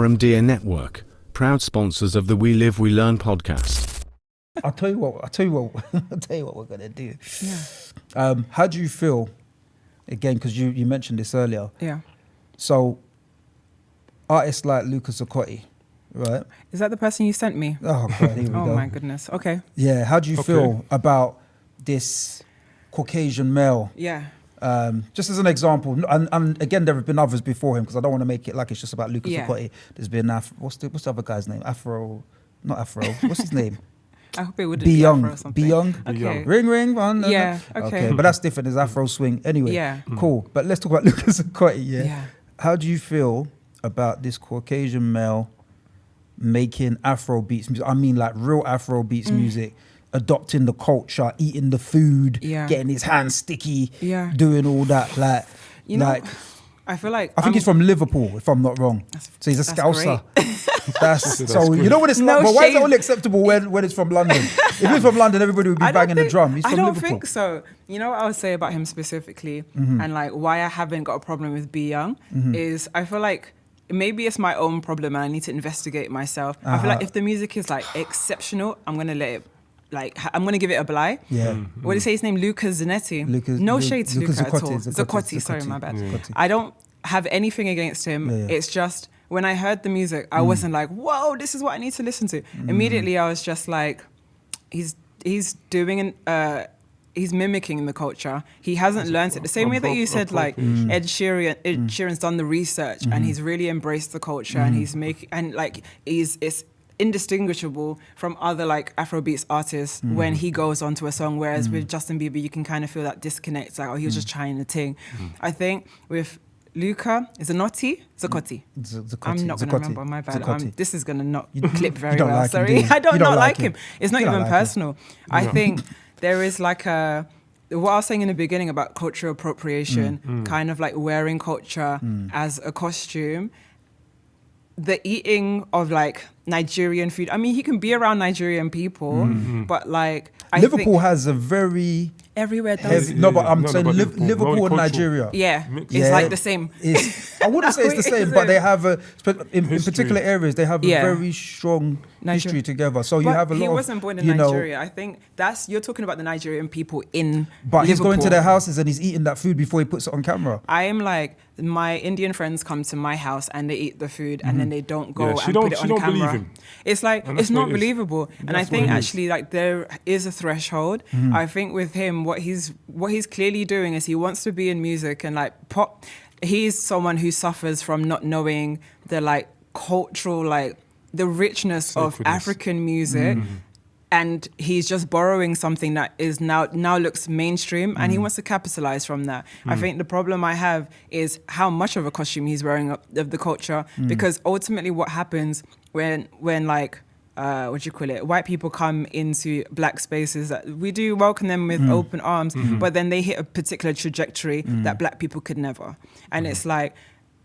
Remerdee Network, proud sponsors of the We Live We Learn podcast. I'll tell you what we're gonna do. Yeah. How do you feel? Again, because you mentioned this earlier. Yeah. So, artists like Luka Zucotti, right? Is that the person you sent me? Oh God, here we go. Oh my goodness. Okay. Yeah. How do you feel about this Caucasian male? Yeah. Just as an example, and again, there have been others before him because I don't want to make it like it's just about Luka Zucotti. There's been what's the other guy's name? Not Afro. What's his name? I hope it wouldn't be Afro or something. Young. Okay. Ring. One. Yeah. Okay. But that's different. There's Afro swing. Anyway. Yeah. Cool. But let's talk about Luka Zucotti. Yeah. How do you feel about this Caucasian male making Afrobeats music? I mean, like real Afrobeats music. Adopting the culture, eating the food, getting his hands sticky, doing all that. Like, you know, I feel like I think he's from Liverpool, if I'm not wrong. So he's a Scouser. So you know what it's like. But why is it only acceptable when it's from London? If it's from London, everybody would be banging the drum. He's from Liverpool. I don't think so. You know what I would say about him specifically, and like why I haven't got a problem with Be Young is I feel like maybe it's my own problem and I need to investigate myself. I feel like if the music is like exceptional, I'm gonna let it. Like, I'm going to give it a bly. Yeah. What do you say his name? Luka Zucotti. No shade to Luka at all. Zucotti, sorry, my bad. Yeah. I don't have anything against him. It's just, when I heard the music, I wasn't like, whoa, this is what I need to listen to. Immediately, I was just like, he's doing he's mimicking the culture. He hasn't learned it. The same way that you said, like, Ed Sheeran's done the research and he's really embraced the culture and he's making, and like, it's indistinguishable from other like Afrobeats artists when he goes onto a song, whereas with Justin Bieber you can kind of feel that disconnect. It's like, oh, he was just trying to ting. I think with Luka, is it Zucotti? I'm not going to remember, my bad. This is going to not clip very well, sorry. I don't like him. It's not even personal. I think there is like what I was saying in the beginning about cultural appropriation, kind of like wearing culture as a costume. The eating of like Nigerian food. I mean, he can be around Nigerian people, but like Liverpool has a very everywhere does. But I'm saying Liverpool and Nigeria. Yeah, it's like the same. I wouldn't say it's the same, but they have in particular areas they have a very strong history together. So you have a lot. He wasn't born in Nigeria. I think you're talking about the Nigerian people in. But he's going to their houses and he's eating that food before he puts it on camera. I am like, my Indian friends come to my house and they eat the food and then they don't go and put it on camera. It's like, it's not believable. And I think actually like there is a threshold. I think with him, what he's clearly doing is he wants to be in music and like pop. He's someone who suffers from not knowing the like cultural, like the richness of African music. And he's just borrowing something that is now looks mainstream and he wants to capitalize from that. I think the problem I have is how much of a costume he's wearing of the culture, because ultimately what happens when like, white people come into black spaces, that we do welcome them with open arms, but then they hit a particular trajectory that black people could never. And it's like,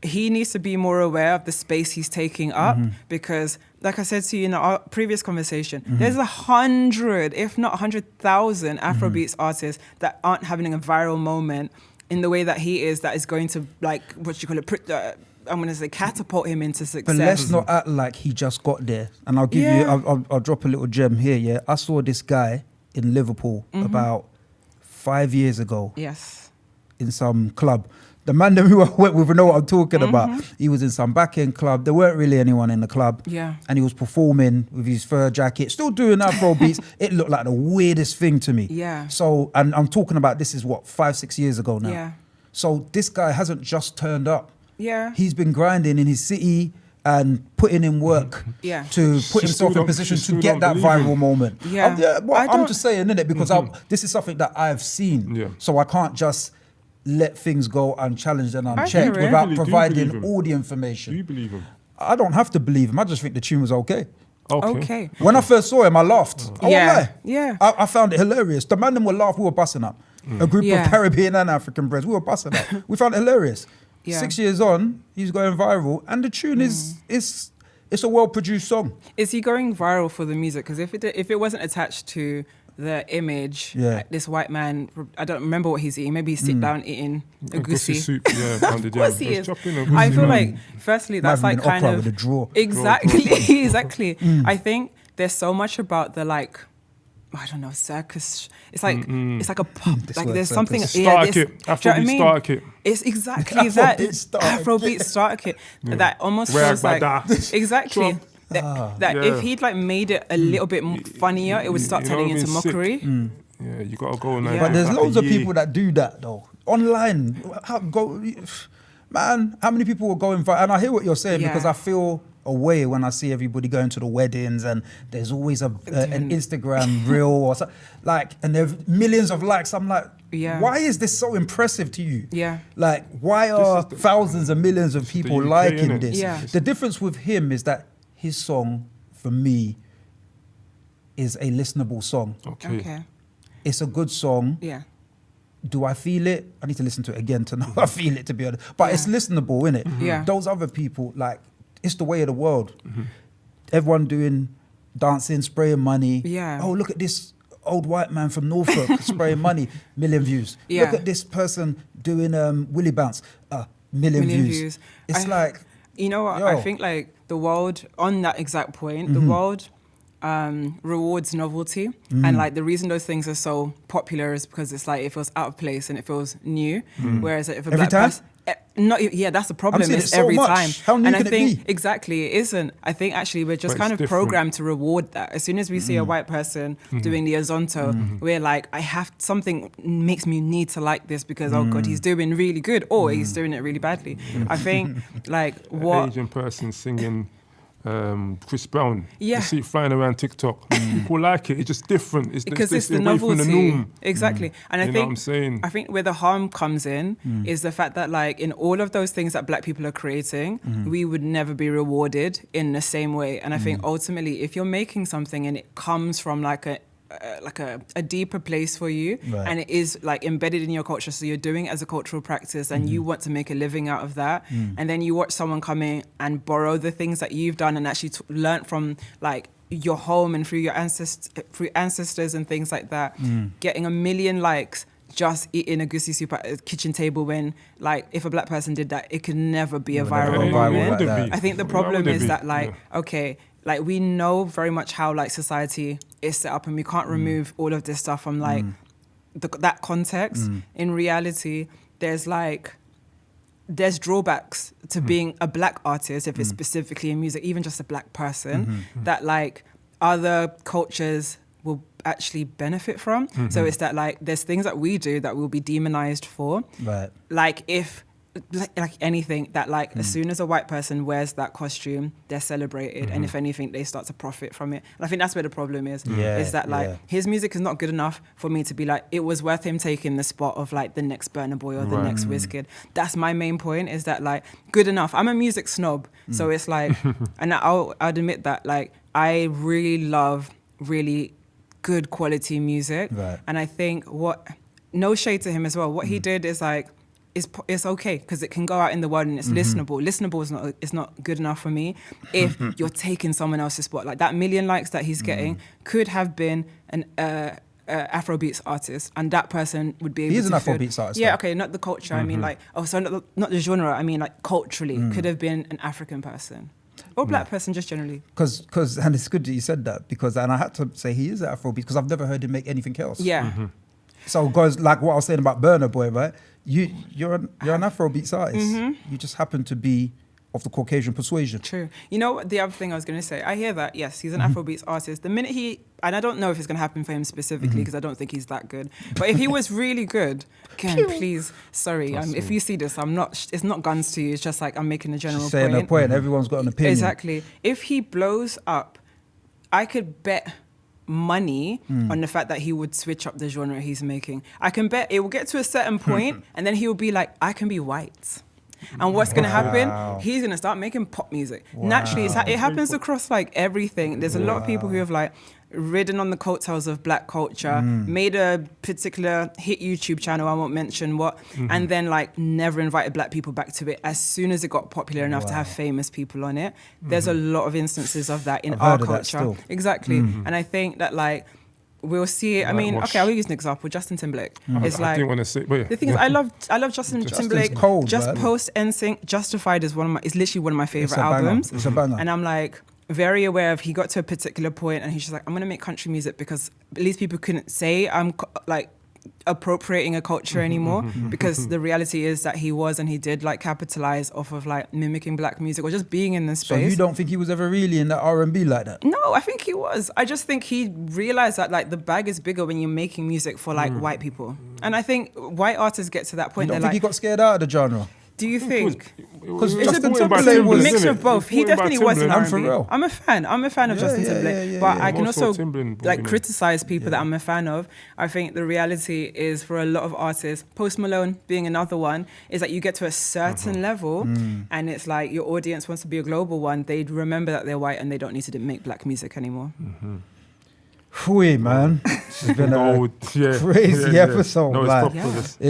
he needs to be more aware of the space he's taking up, because like I said to you in our previous conversation, there's 100, if not 100,000 Afrobeats artists that aren't having a viral moment in the way that he is, that is going to like, I'm going to say catapult him into success. But let's not act like he just got there. And I'll give you, I'll drop a little gem here, yeah? I saw this guy in Liverpool about 5 years ago. Yes. In some club. The man that we went with, know what I'm talking about. He was in some back-end club. There weren't really anyone in the club. Yeah. And he was performing with his fur jacket, still doing Afrobeats. It looked like the weirdest thing to me. Yeah. So, and I'm talking about, this is what, 5-6 years ago now. Yeah. So this guy hasn't just turned up. Yeah. He's been grinding in his city and putting in work to put himself in a position to get that viral moment. Yeah. I'm just saying, innit? Because this is something that I've seen. Yeah. So I can't just let things go unchallenged and unchecked without providing all the information. Do you believe him? I don't have to believe him. I just think the tune was okay. Okay. When I first saw him, I laughed. I won't lie. Yeah. I found it hilarious. The man them were laughing. We were busting up. A group of Caribbean and African breds. We were busting up. We found it hilarious. 6 years on, he's going viral, and the tune is it's a well-produced song. Is he going viral for the music? Because if it wasn't attached to the image. This white man, I don't remember what he's eating. Maybe he's sit down eating a goosey soup. Yeah, of course he is. I feel like, firstly, that's like kind of with a draw. Exactly, exactly. I think there's so much about the like, I don't know, circus. It's like it's like a pop. Like there's something. Starter kit. Afrobeat starter kit. It's exactly that. Afrobeat starter kit. That almost feels like exactly. That if he'd like made it a little bit funnier, it would start turning into mockery. Yeah, you gotta go on. But there's loads of people that do that though. Online, man, how many people will go viral? And I hear what you're saying because I feel a way when I see everybody going to the weddings and there's always an Instagram reel or something, like, and there's millions of likes. I'm like, why is this so impressive to you? Like, why are thousands and millions of people liking this? The difference with him is that his song, for me, is a listenable song. Okay. It's a good song. Do I feel it? I need to listen to it again to know I feel it, to be honest. But it's listenable, innit? Those other people, like, it's the way of the world. Everyone doing dancing, spraying money. Oh, look at this old white man from Norfolk spraying money, million views. Look at this person doing Willy Bounce, million views. It's like, you know what? I think like the world, on that exact point, the world rewards novelty, and like the reason those things are so popular is because it's like it feels out of place and it feels new. Whereas if a black person, that's the problem. It's so every much. time. How new and can I think it be? exactly it isn't. I think actually we're just kind of programmed to reward that. As soon as we see a white person doing the Azonto, we're like, I have something makes me need to like this because oh god, he's doing really good or he's doing it really badly. I think like what Asian person singing Chris Brown. You see it flying around TikTok. People like it. It's just different. It's because it's the novelty. From the norm. Exactly. And I think where the harm comes in is the fact that like in all of those things that black people are creating, we would never be rewarded in the same way. And I think ultimately, if you're making something and it comes from like a deeper place for you, and it is like embedded in your culture, so you're doing it as a cultural practice and you want to make a living out of that, and then you watch someone come in and borrow the things that you've done and actually learnt from like your home and through your ancestors and things like that, getting 1 million likes just eating a goosey soup at a kitchen table, when like if a black person did that, it could never be a viral moment. Like I think the problem is that like okay, like we know very much how like society is set up, and we can't remove all of this stuff from like that context. In reality, there's drawbacks to being a black artist, if it's specifically in music, even just a black person, that like other cultures will actually benefit from. So it's that like there's things that we do that will be demonized for. Like if like anything that like as soon as a white person wears that costume, they're celebrated, and if anything they start to profit from it. And I think that's where the problem is that like his music is not good enough for me to be like it was worth him taking the spot of like the next Burna Boy or the next Wizkid. That's my main point, is that like good enough. I'm a music snob, so it's like and I'll admit that like I really love really good quality music, and I think no shade to him as well, what he did is like it's okay because it can go out in the world and it's listenable. Listenable is not good enough for me if you're taking someone else's spot. Like that 1 million likes that he's getting could have been an Afrobeats artist, and that person would be able to... He's an Afrobeats artist. Yeah, okay, not the culture. I mean like, not the genre. I mean like culturally, could have been an African person. Or black person, just generally. Because and it's good that you said that, and I had to say he is an Afrobeat because I've never heard him make anything else. So guys, like what I was saying about Burna Boy, right? You're an Afrobeats artist. You just happen to be of the Caucasian persuasion. True. You know what, the other thing I was going to say, I hear that, yes, he's an Afrobeats artist. The minute and I don't know if it's going to happen for him specifically because I don't think he's that good. But if he was really good, again, please, sorry, if you see this, it's not guns to you. It's just like I'm making a general point. Saying a point, everyone's got an opinion. Exactly. If he blows up, I could bet money on the fact that he would switch up the genre he's making. I can bet it will get to a certain point and then he will be like, I can be white. And what's going to happen? He's going to start making pop music. Naturally, it happens across like everything. There's a lot of people who have like ridden on the coattails of black culture, made a particular hit YouTube channel, I won't mention what, and then like never invited black people back to it as soon as it got popular enough to have famous people on it. There's a lot of instances of that in our culture. Exactly. And I think that like we'll see. I mean, okay, I'll use an example. Justin Timberlake. It's I like didn't want to say, but yeah. the thing is, I love Justin Timberlake. Cold, just man. post NSYNC. Justified is literally one of my favorite banger. albums. It's a banger. And I'm like very aware of. He got to a particular point, and he's just like, I'm gonna make country music because at least people couldn't say I'm like appropriating a culture anymore, because the reality is that he did like capitalize off of like mimicking black music or just being in this space. So you don't think he was ever really in that R&B like that? No, I think he was. I just think he realized that like the bag is bigger when you're making music for like white people. And I think white artists get to that point. You don't think he got scared out of the genre? Do you think? Because It's Justin a Timberlake was mix of both. He definitely was in And for R&B. real. I'm a fan of Justin Timberlake, but I can also like criticize people that I'm a fan of. I think the reality is for a lot of artists, Post Malone being another one, is that you get to a certain level, and it's like your audience wants to be a global one. They remember that they're white and they don't need to make black music anymore. Phew, man. This has been a crazy episode. No, it's like, proper.